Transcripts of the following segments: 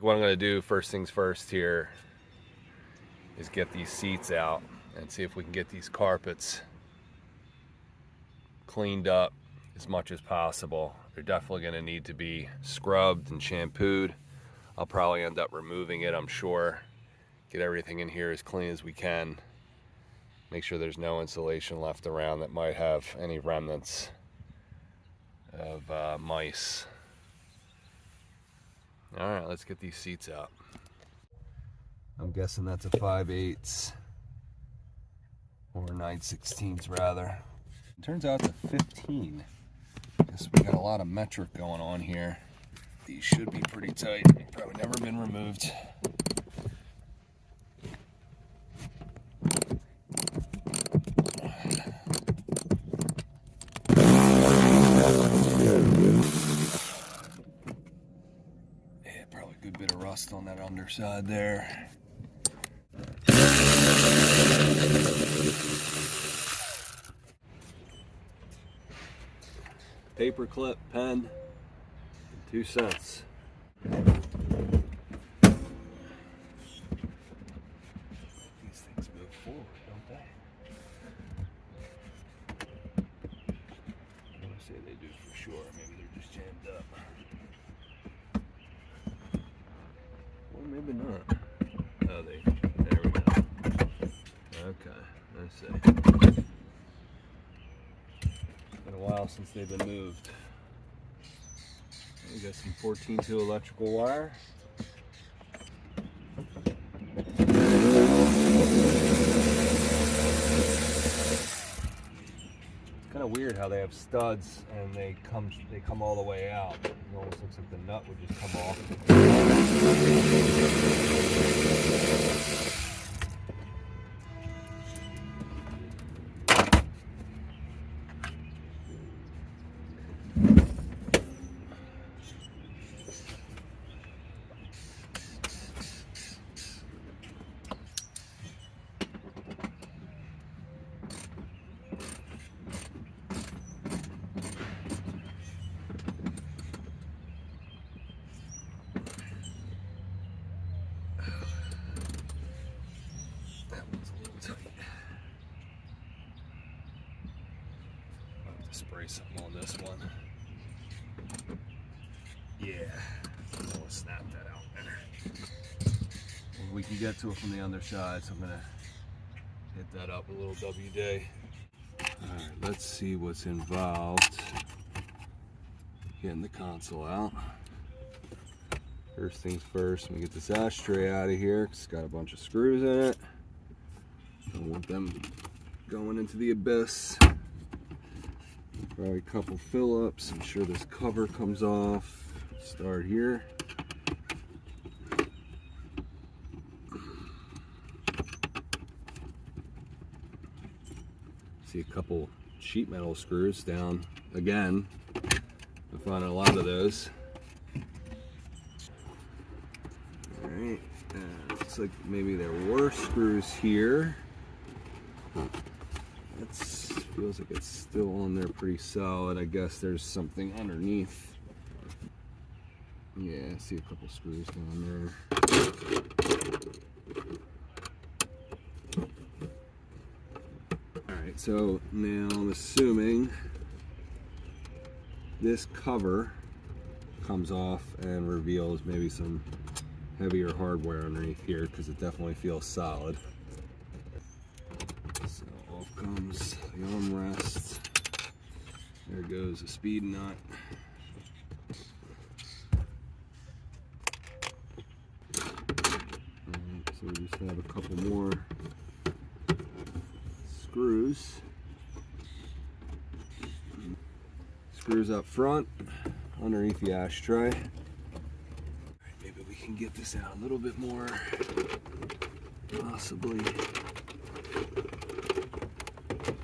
What I'm going to do first things first here is get these seats out and see if we can get these carpets cleaned up as much as possible. They're definitely going to need to be scrubbed and shampooed. I'll probably end up removing it, I'm sure. Get everything in here as clean as we can. Make sure there's no insulation left around that might have any remnants of mice. All right, let's get these seats out. I'm guessing that's a 5/8 or 9/16 rather. It turns out it's a 15. Guess we got a lot of metric going on here. These should be pretty tight. Probably never been removed. Yeah, probably a good bit of rust on that underside there. Paper clip, pen, and 2 cents. These things move forward, don't they? I want to say they do for sure. Maybe they're just jammed up. Or maybe not. Oh, there we go. Okay, let's see. Been a while since they've been moved. We got some 14-2 electrical wire. It's kind of weird how they have studs and they come all the way out. It almost looks like the nut would just come off. Spray something on this one. Yeah, I'll snap that out there. And we can get to it from the underside, so I'm gonna hit that up a little WD. Alright, let's see what's involved getting the console out. First things first, let me get this ashtray out of here, 'cause it's got a bunch of screws in it. Don't want them going into the abyss. Probably a couple Phillips. I'm sure this cover comes off. Start here. See a couple sheet metal screws down again. I'm finding a lot of those. Alright, looks like maybe there were screws here. Feels like it's still on there pretty solid. I guess there's something underneath. Yeah, I see a couple screws down there. Alright, so now I'm assuming this cover comes off and reveals maybe some heavier hardware underneath here, because it definitely feels solid. So off comes the armrest. There goes the speed nut. So we just have a couple more screws. Screws up front, underneath the ashtray. Maybe we can get this out a little bit more, possibly.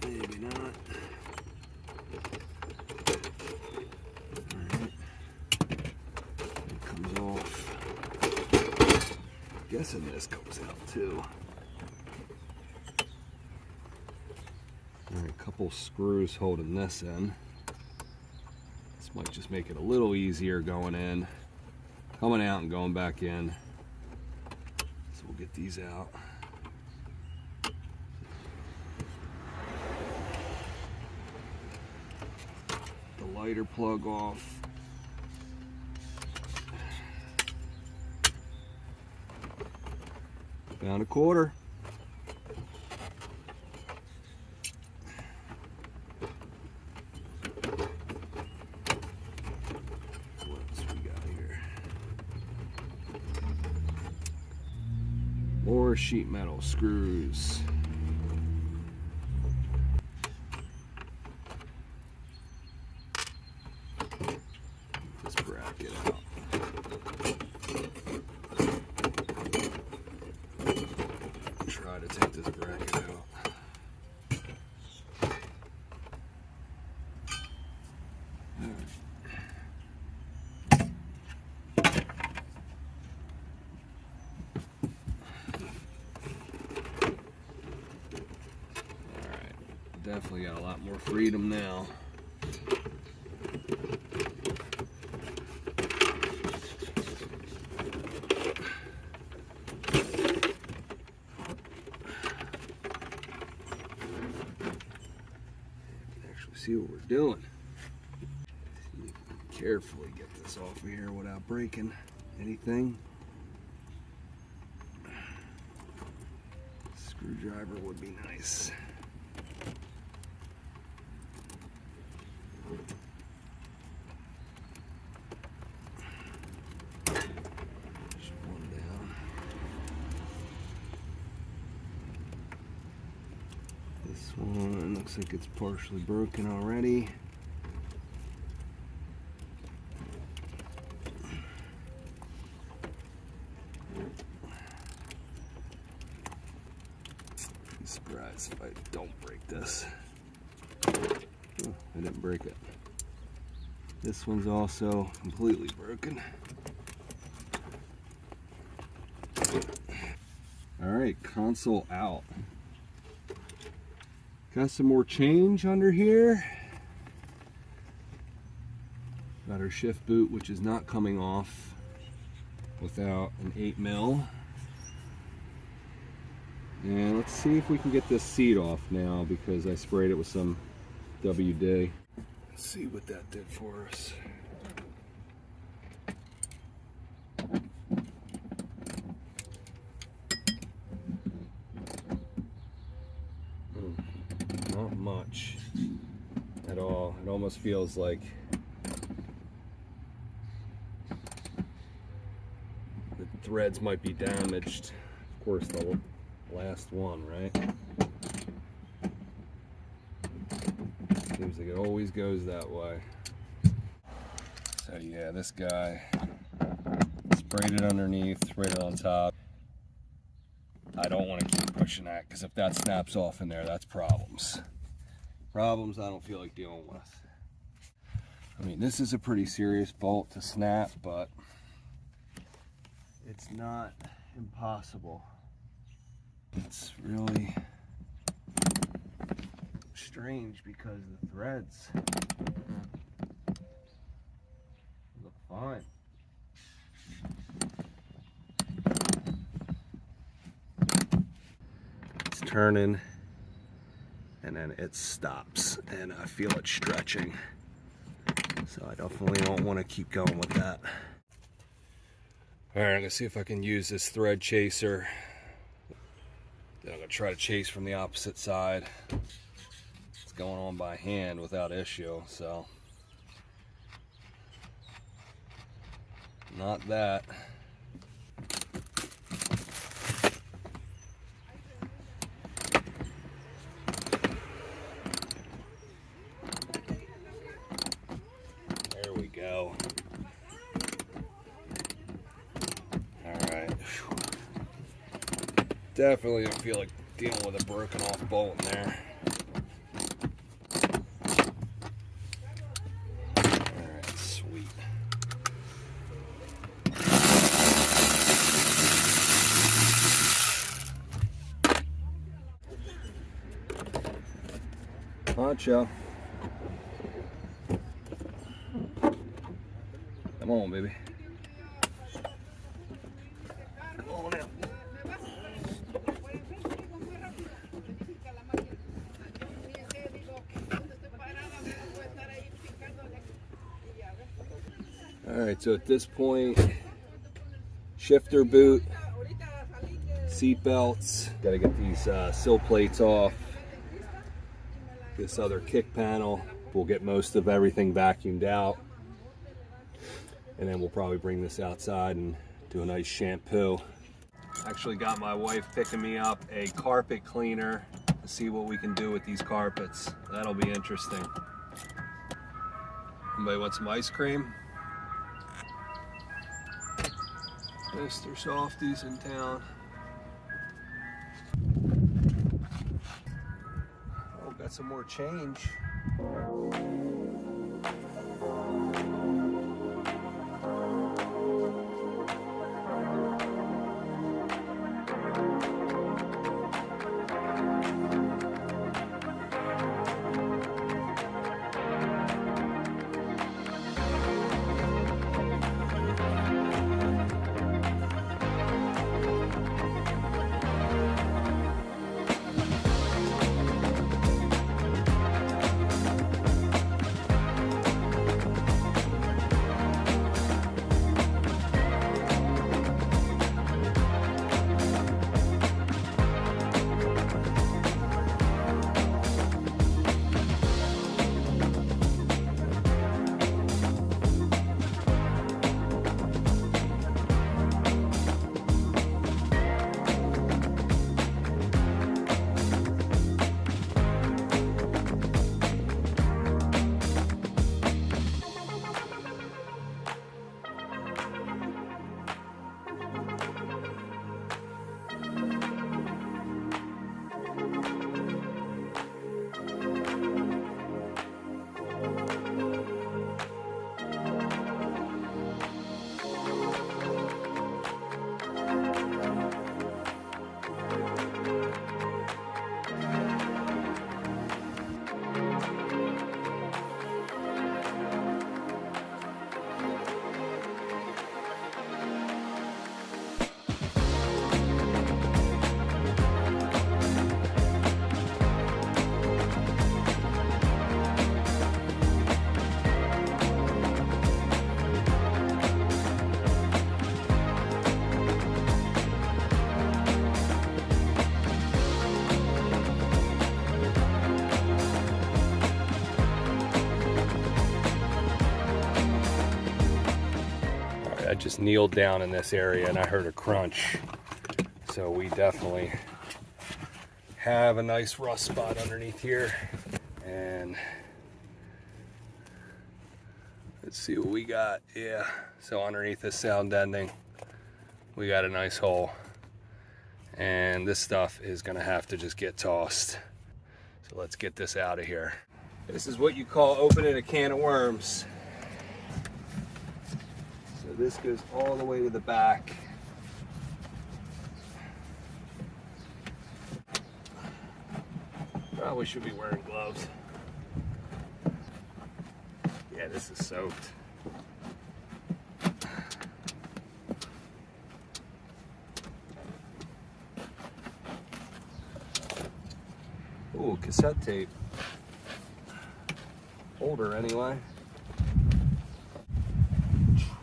Maybe not. Alright. It comes off. Guessing this comes out too. Alright, a couple screws holding this in. This might just make it a little easier going in. A coming out and going back in. So we'll get these out. The lighter plug off. Found a quarter. What else we got here? More sheet metal screws. This bracket out. Try to take this bracket out. Definitely got a lot more freedom now. Actually see what we're doing. See if we can carefully get this off of here without breaking anything. Screwdriver would be nice. This one looks like it's partially broken already. Be surprised if I don't break this. Oh, I didn't break it. This one's also completely broken. All right, console out. Got some more change under here. Got our shift boot, which is not coming off without an 8mm. And let's see if we can get this seat off now because I sprayed it with some WD. Let's see what that did for us. Not much at all. It almost feels like the threads might be damaged. Of course, the last one, right? Seems like it always goes that way. So yeah, this guy sprayed it underneath, sprayed it on top. I don't want to keep pushing that because if that snaps off in there, that's problems. Problems I don't feel like dealing with. I mean, this is a pretty serious bolt to snap, but it's not impossible. It's really strange because the threads look fine. It's turning and then it stops and I feel it stretching. So I definitely don't want to keep going with that. All right, I'm gonna see if I can use this thread chaser. Then I'm gonna try to chase from the opposite side. It's going on by hand without issue, so. Not that. There we go. All right. Definitely don't feel like dealing with a broken off bolt in there. All right, sweet. Poncho. Come on, baby. right, so at this point, shifter boot, seat belts, gotta get these sill plates off, this other kick panel. We'll get most of everything vacuumed out, and then we'll probably bring this outside and do a nice shampoo. Actually got my wife picking me up a carpet cleaner to see what we can do with these carpets. That'll be interesting. Anybody want some ice cream? Mr. Softy's in town. Oh, got some more change. I just kneeled down in this area and I heard a crunch. So we definitely have a nice rust spot underneath here. And let's see what we got. Yeah, so underneath this sound ending, we got a nice hole. And this stuff is gonna have to just get tossed. So let's get this out of here. This is what you call opening a can of worms. So this goes all the way to the back. Probably should be wearing gloves. Yeah, this is soaked. Ooh, cassette tape. Holder anyway.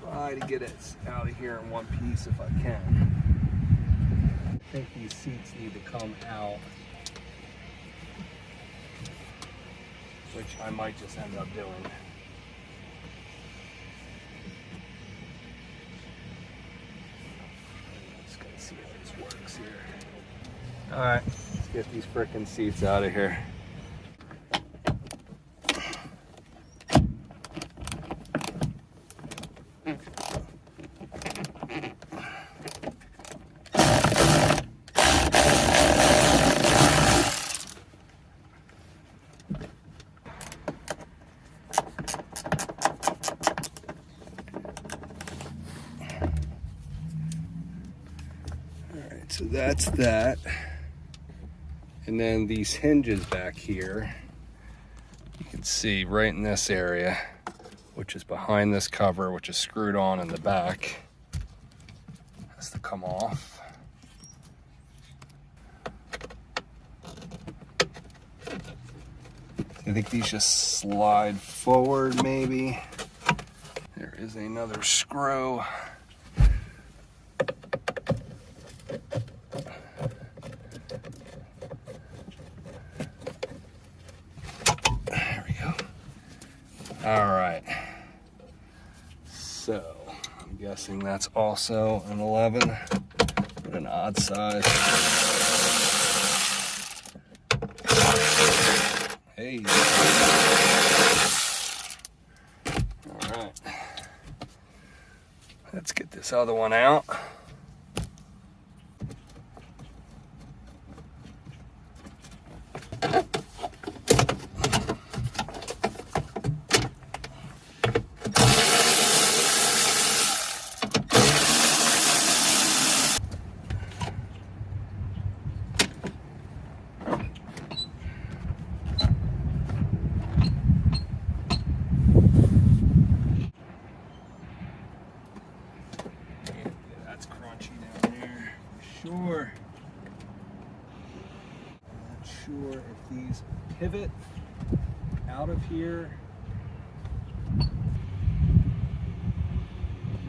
Try to get it out of here in one piece if I can. I think these seats need to come out, which I might just end up doing. Just gonna see if this works here. All right, let's get these frickin' seats out of here. So that's that. And then these hinges back here, you can see right in this area, which is behind this cover, which is screwed on in the back, has to come off. I think these just slide forward maybe. There is another screw. There we go. All right. So I'm guessing that's also an 11, but an odd size. Hey. All right. Let's get this other one out. Sure. I'm not sure if these pivot out of here.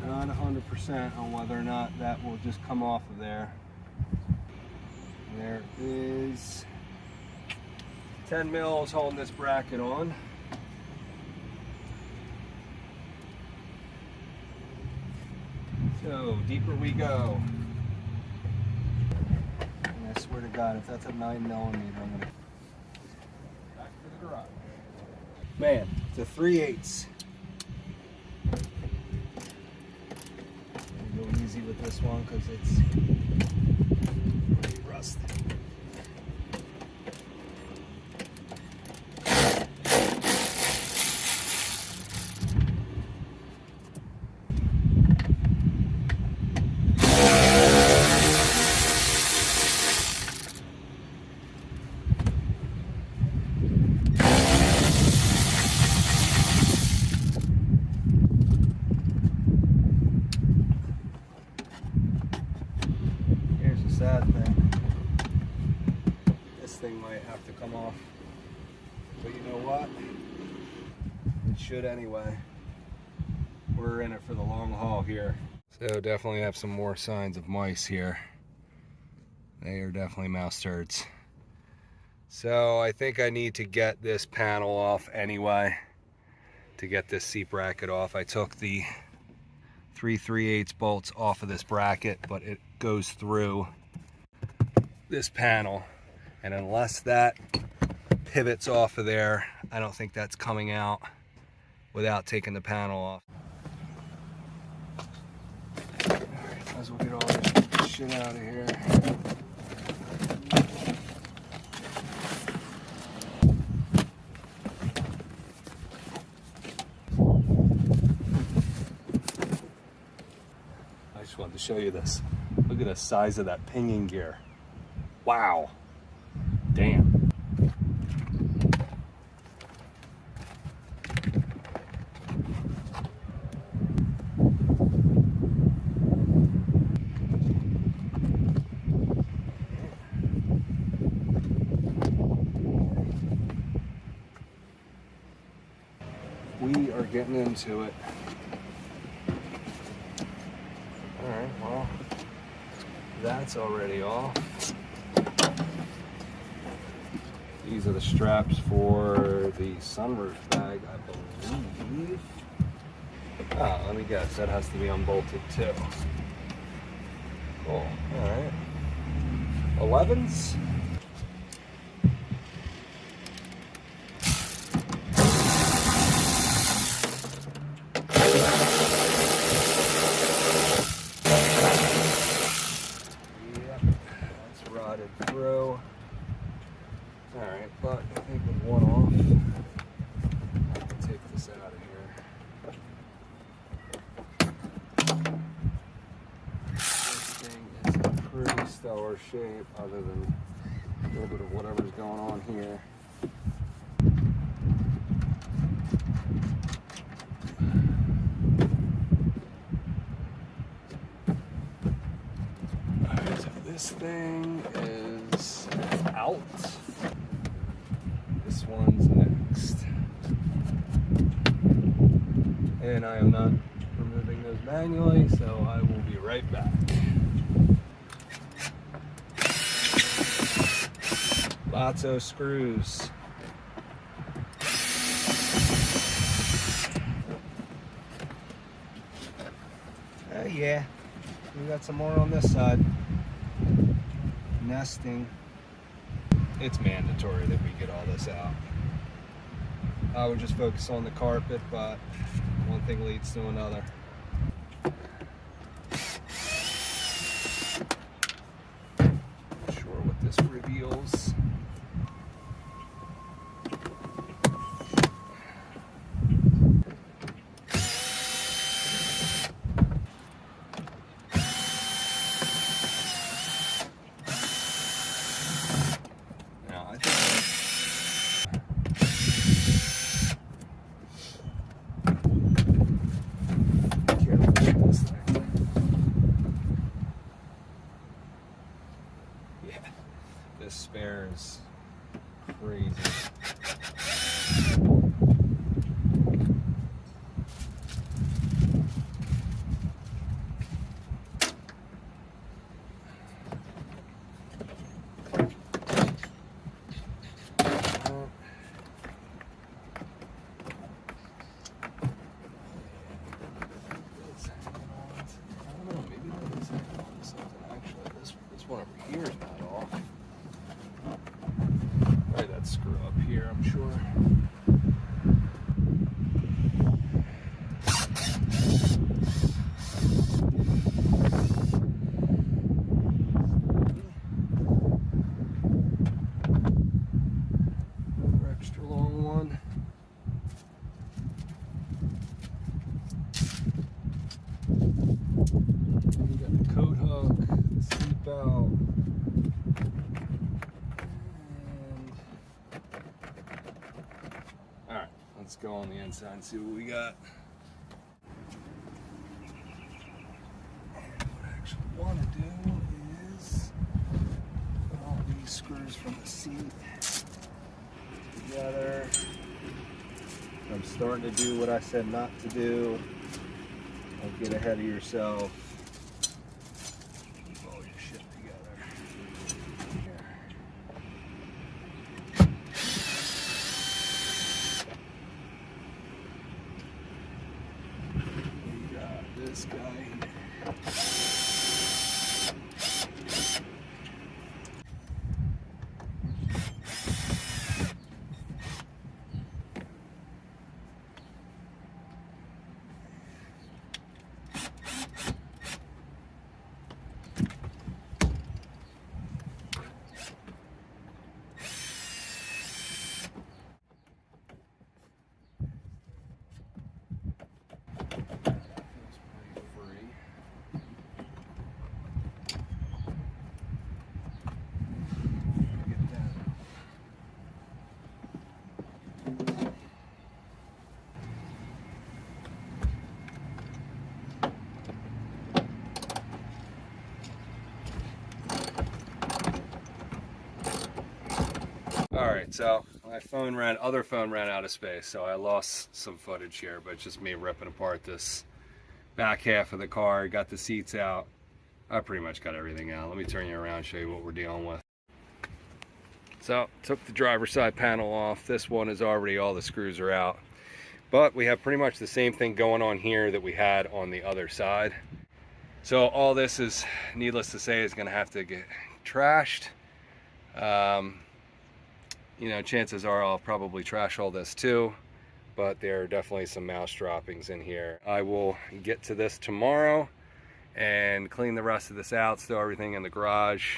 Not 100% on whether or not that will just come off of there. There is 10 mils holding this bracket on. So deeper we go. I swear to God, if that's a 9mm, I'm gonna back to the garage. Man, it's a 3/8. Go easy with this one because it's pretty rusty. Sad thing. This thing might have to come off. But you know what? It should anyway. We're in it for the long haul here. So definitely have some more signs of mice here. They are definitely mouse turds. So I think I need to get this panel off anyway to get this seat bracket off. I took the 3/3/8 bolts off of this bracket, but it goes through this panel, and unless that pivots off of there, I don't think that's coming out without taking the panel off. All right, might as well get all this shit out of here. I just wanted to show you this. Look at the size of that pinion gear. Wow. Damn. We are getting into it. All right, well, that's already off. These are the straps for the sunroof bag, I believe. Ah, let me guess, that has to be unbolted too. Cool, all right. 11s? Yep, that's rotted through. Alright, but I think with one off, I can take this out of here. This thing is in pretty stellar shape, other than a little bit of whatever's going on here. Alright, so this thing is out. This one's next. And I am not those manually, so I will be right back. Lots of screws. Oh yeah, we got some more on this side. Nesting. It's mandatory that we get all this out. I would just focus on the carpet, but one thing leads to another. Not sure what this reveals. Now, I think this spare is crazy. This one over here is not off. Probably that screw up here, I'm sure. Another extra long one. We got the coat hook, the seat belt, and all right, let's go on the inside and see what we got. And what I actually want to do is put all these screws from the seat together. I'm starting to do what I said not to do. Don't get ahead of yourself. Keep all your shit together. We got this guy here. Alright, so my other phone ran out of space, so I lost some footage here, but it's just me ripping apart this back half of the car. Got the seats out. I pretty much got everything out. Let me turn you around and show you what we're dealing with. So, took the driver's side panel off. This one is already, all the screws are out. But we have pretty much the same thing going on here that we had on the other side. So all this is, needless to say, is going to have to get trashed. You know, chances are I'll probably trash all this too, but there are definitely some mouse droppings in here. I will get to this tomorrow and clean the rest of this out, stow everything in the garage,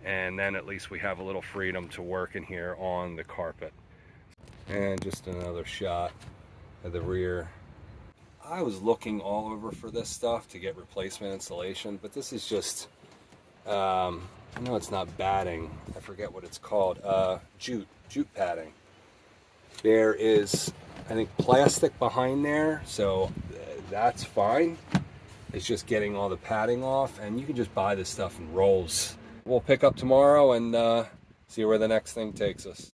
and then at least we have a little freedom to work in here on the carpet. And just another shot of the rear. I was looking all over for this stuff to get replacement insulation, but this is just, I know it's not batting, I forget what it's called, jute padding. There is, I think, plastic behind there, so that's fine. It's just getting all the padding off, and you can just buy this stuff in rolls. We'll pick up tomorrow and see where the next thing takes us.